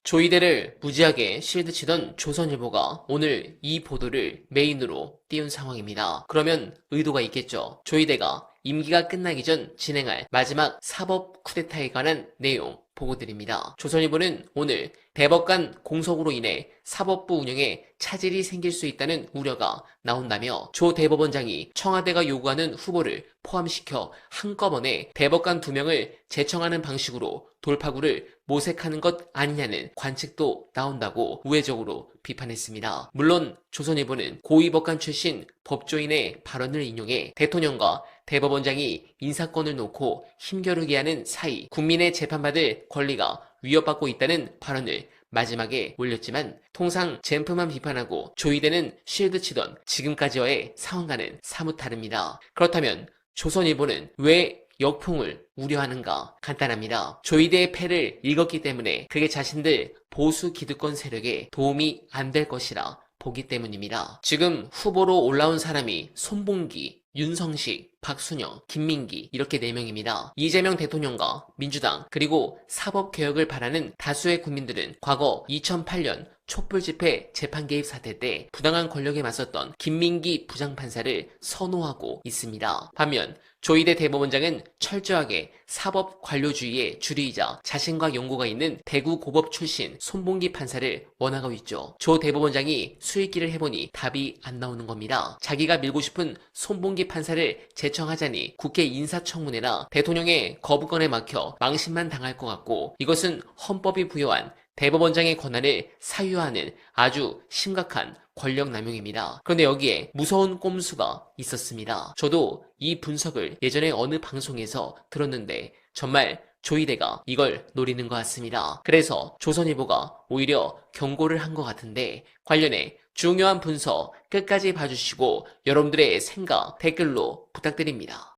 조이대를 무지하게 실드치던 조선일보가 오늘 이 보도를 메인으로 띄운 상황입니다. 그러면 의도가 있겠죠. 조이대가 임기가 끝나기 전 진행할 마지막 사법 쿠데타에 관한 내용 보고드립니다. 조선일보는 오늘 대법관 공석으로 인해 사법부 운영에 차질이 생길 수 있다는 우려가 나온다며 조 대법원장이 청와대가 요구하는 후보를 포함시켜 한꺼번에 대법관 2명을 제청하는 방식으로 돌파구를 모색하는 것 아니냐는 관측도 나온다고 우회적으로 비판했습니다. 물론 조선일보는 고위법관 출신 법조인의 발언을 인용해 대통령과 대법원장이 인사권을 놓고 힘겨루게 하는 사이 국민의 재판받을 권리가 위협받고 있다는 발언을 마지막에 올렸지만 통상 젠프만 비판하고 조이대는 실드치던 지금까지와의 상황과는 사뭇 다릅니다. 그렇다면 조선일보는 왜 역풍을 우려하는가? 간단합니다. 조이대의 패를 읽었기 때문에 그게 자신들 보수 기득권 세력에 도움이 안 될 것이라 보기 때문입니다. 지금 후보로 올라온 사람이 손봉기, 윤성식, 박순영, 김민기 이렇게 4명입니다. 이재명 대통령과 민주당 그리고 사법개혁을 바라는 다수의 국민들은 과거 2008년 촛불 집회 재판 개입 사태 때 부당한 권력에 맞섰던 김민기 부장판사를 선호하고 있습니다. 반면 조이대 대법원장은 철저하게 사법 관료주의의 주류이자 자신과 연고가 있는 대구 고법 출신 손봉기 판사를 원하고 있죠. 조 대법원장이 수익기를 해보니 답이 안 나오는 겁니다. 자기가 밀고 싶은 손봉기 판사를 제청하자니 국회 인사청문회나 대통령의 거부권에 막혀 망신만 당할 것 같고 이것은 헌법이 부여한 대법원장의 권한을 사유하는 아주 심각한 권력 남용입니다. 그런데 여기에 무서운 꼼수가 있었습니다. 저도 이 분석을 예전에 어느 방송에서 들었는데 정말 조이대가 이걸 노리는 것 같습니다. 그래서 조선일보가 오히려 경고를 한 것 같은데 관련해 중요한 분석 끝까지 봐주시고 여러분들의 생각 댓글로 부탁드립니다.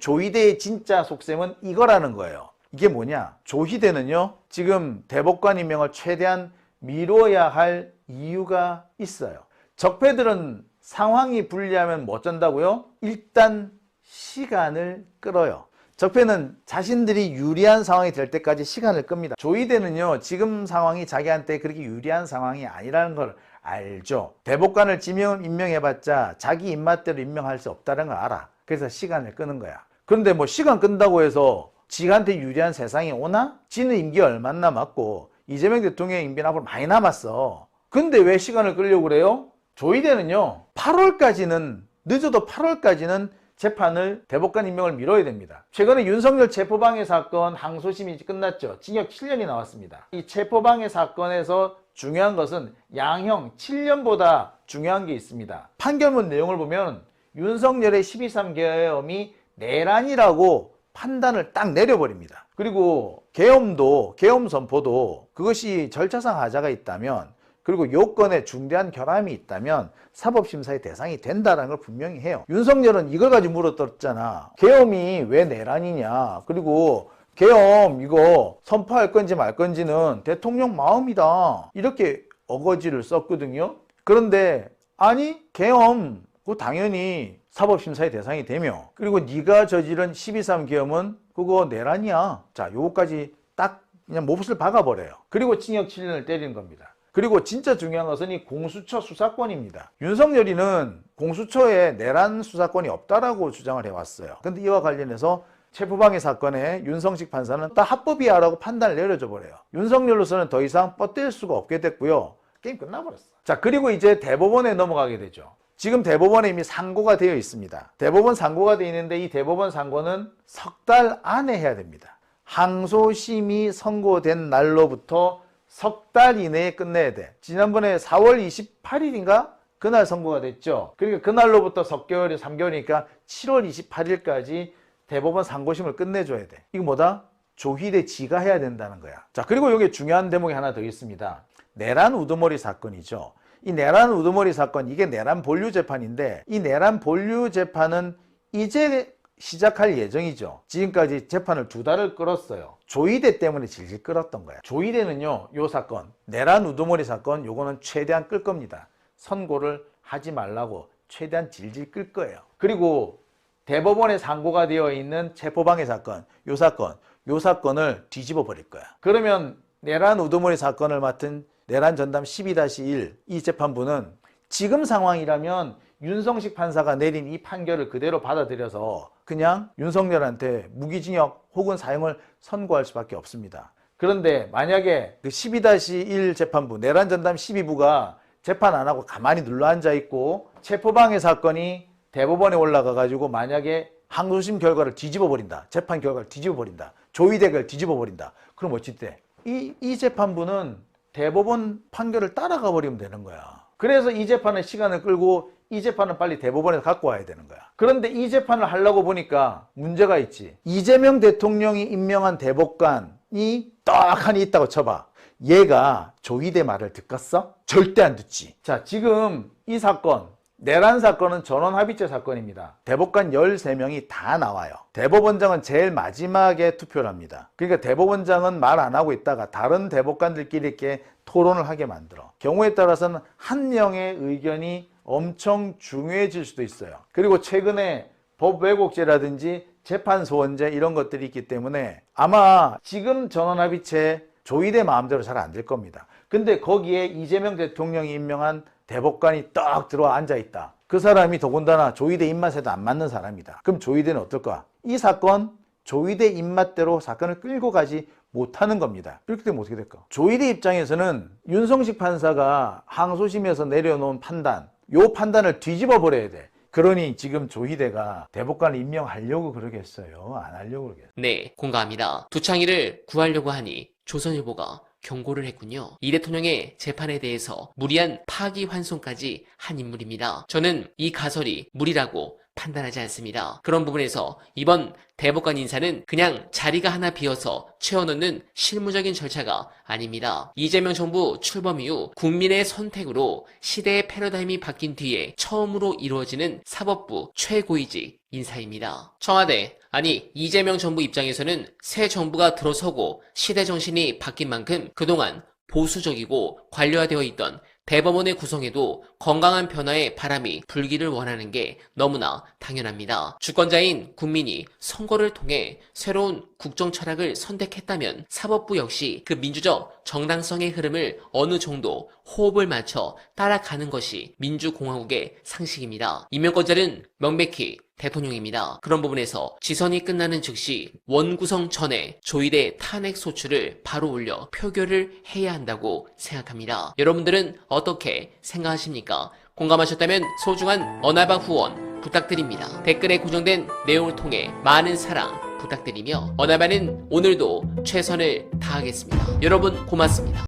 조이대의 진짜 속셈은 이거라는 거예요. 이게 뭐냐? 조희대는요, 지금 대법관 임명을 최대한 미뤄야 할 이유가 있어요. 적폐들은 상황이 불리하면 뭐 어쩐다고요? 일단 시간을 끌어요. 적폐는 자신들이 유리한 상황이 될 때까지 시간을 끕니다. 조이대는요, 지금 상황이 자기한테 그렇게 유리한 상황이 아니라는 걸 알죠. 대법관을 임명해봤자 자기 입맛대로 임명할 수 없다는 걸 알아. 그래서 시간을 끄는 거야. 그런데 뭐 시간 끈다고 해서 지한테 유리한 세상이 오나? 지는 임기가 얼마 남았고 이재명 대통령의 임기는 앞으로 많이 남았어. 근데 왜 시간을 끌려고 그래요? 조이대는요, 8월까지는 늦어도 8월까지는 재판을 대법관 임명을 미뤄야 됩니다. 최근에 윤석열 체포방해 사건 항소심이 끝났죠. 징역 7년이 나왔습니다. 이 체포방해 사건에서 중요한 것은 양형 7년보다 중요한 게 있습니다. 판결문 내용을 보면 윤석열의 12.3 계엄이 내란이라고 판단을 딱 내려버립니다. 그리고 계엄 선포도 그것이 절차상 하자가 있다면 그리고 요건에 중대한 결함이 있다면 사법심사의 대상이 된다는 걸 분명히 해요. 윤석열은 이걸 가지고 물어뜯었잖아. 계엄이 왜 내란이냐. 그리고 계엄 이거 선포할 건지 말 건지는 대통령 마음이다. 이렇게 어거지를 썼거든요. 그런데 아니 계엄 그거 당연히 사법심사의 대상이 되며 그리고 네가 저지른 12.3 계엄은 그거 내란이야. 자, 요거까지 딱 그냥 몹을 박아버려요. 그리고 징역 7년을 때리는 겁니다. 그리고 진짜 중요한 것은 이 공수처 수사권입니다. 윤석열이는 공수처에 내란 수사권이 없다라고 주장을 해왔어요. 근데 이와 관련해서 체포방해 사건에 윤성식 판사는 다 합법이야 라고 판단을 내려줘 버려요. 윤석열로서는 더 이상 뻗댈 수가 없게 됐고요. 게임 끝나버렸어. 자, 그리고 이제 대법원에 넘어가게 되죠. 지금 대법원에 이미 상고가 되어 있습니다. 대법원 상고가 되어 있는데 이 대법원 상고는 석 달 안에 해야 됩니다. 항소심이 선고된 날로부터 석 달 이내에 끝내야 돼. 지난번에 4월 28일인가? 그날 선고가 됐죠. 그러니까 그날로부터 석 개월이 3개월이니까 7월 28일까지 대법원 상고심을 끝내줘야 돼. 이거 뭐다? 조희대 지가 해야 된다는 거야. 자, 그리고 여기 중요한 대목이 하나 더 있습니다. 내란 우두머리 사건이죠. 이 내란 우두머리 사건, 이게 내란 본류 재판인데 이 내란 본류 재판은 이제 시작할 예정이죠. 지금까지 재판을 2달을 끌었어요. 조이대 때문에 질질 끌었던 거야. 조이대는요, 요 사건, 내란 우두머리 사건, 요거는 최대한 끌 겁니다. 선고를 하지 말라고 최대한 질질 끌 거예요. 그리고 대법원에 상고가 되어 있는 체포방해 사건, 요 사건을 뒤집어 버릴 거야. 그러면 내란 우두머리 사건을 맡은 내란 전담 12-1 이 재판부는 지금 상황이라면 윤성식 판사가 내린 이 판결을 그대로 받아들여서 그냥 윤석열한테 무기징역 혹은 사형을 선고할 수밖에 없습니다. 그런데 만약에 그 12-1 재판부, 내란 전담 12부가 재판 안 하고 가만히 눌러앉아 있고 체포방해 사건이 대법원에 올라가 가지고 만약에 항소심 결과를 뒤집어 버린다. 재판 결과를 뒤집어 버린다. 조의대결 뒤집어 버린다. 그럼 어찌 돼? 이 재판부는 대법원 판결을 따라가 버리면 되는 거야. 그래서 이 재판의 시간을 끌고 이 재판은 빨리 대법원에서 갖고 와야 되는 거야. 그런데 이 재판을 하려고 보니까 문제가 있지. 이재명 대통령이 임명한 대법관이 떡하니 있다고 쳐봐. 얘가 조희대 말을 듣겠어? 절대 안 듣지. 자, 지금 이 사건, 내란 사건은 전원합의체 사건입니다. 대법관 13명이 다 나와요. 대법원장은 제일 마지막에 투표를 합니다. 그러니까 대법원장은 말 안 하고 있다가 다른 대법관들끼리 이렇게 토론을 하게 만들어. 경우에 따라서는 한 명의 의견이 엄청 중요해질 수도 있어요. 그리고 최근에 법 왜곡죄라든지 재판 소원죄 이런 것들이 있기 때문에 아마 지금 전원합의체 조희대 마음대로 잘 안 될 겁니다. 근데 거기에 이재명 대통령이 임명한 대법관이 딱 들어와 앉아있다. 그 사람이 더군다나 조희대 입맛에도 안 맞는 사람이다. 그럼 조희대는 어떨까? 이 사건 조희대 입맛대로 사건을 끌고 가지 못하는 겁니다. 이렇게 되면 어떻게 될까? 조희대 입장에서는 윤성식 판사가 항소심에서 내려놓은 판단, 요 판단을 뒤집어 버려야 돼. 그러니 지금 조희대가 대법관을 임명하려고 그러겠어요? 안 하려고 그러겠어요? 네, 공감합니다. 두창희를 구하려고 하니 조선일보가 경고를 했군요. 이 대통령의 재판에 대해서 무리한 파기환송까지 한 인물입니다. 저는 이 가설이 무리라고 판단하지 않습니다. 그런 부분에서 이번 대법관 인사는 그냥 자리가 하나 비어서 채워넣는 실무적인 절차가 아닙니다. 이재명 정부 출범 이후 국민의 선택으로 시대의 패러다임이 바뀐 뒤에 처음으로 이루어지는 사법부 최고위직 인사입니다. 청와대, 아니 이재명 정부 입장에서는 새 정부가 들어서고 시대 정신이 바뀐 만큼 그동안 보수적이고 관료화되어 있던 대법원의 구성에도 건강한 변화의 바람이 불기를 원하는 게 너무나 당연합니다. 주권자인 국민이 선거를 통해 새로운 국정 철학을 선택했다면 사법부 역시 그 민주적 정당성의 흐름을 어느 정도 호흡을 맞춰 따라가는 것이 민주공화국의 상식입니다. 임명권자는 명백히 대통령입니다. 그런 부분에서 지선이 끝나는 즉시 원구성 전에 조희대 탄핵 소추를 바로 올려 표결을 해야 한다고 생각합니다. 여러분들은 어떻게 생각하십니까? 공감하셨다면 소중한 어나바 후원 부탁드립니다. 댓글에 고정된 내용을 통해 많은 사랑 부탁드리며 어나바는 오늘도 최선을 다하겠습니다. 여러분 고맙습니다.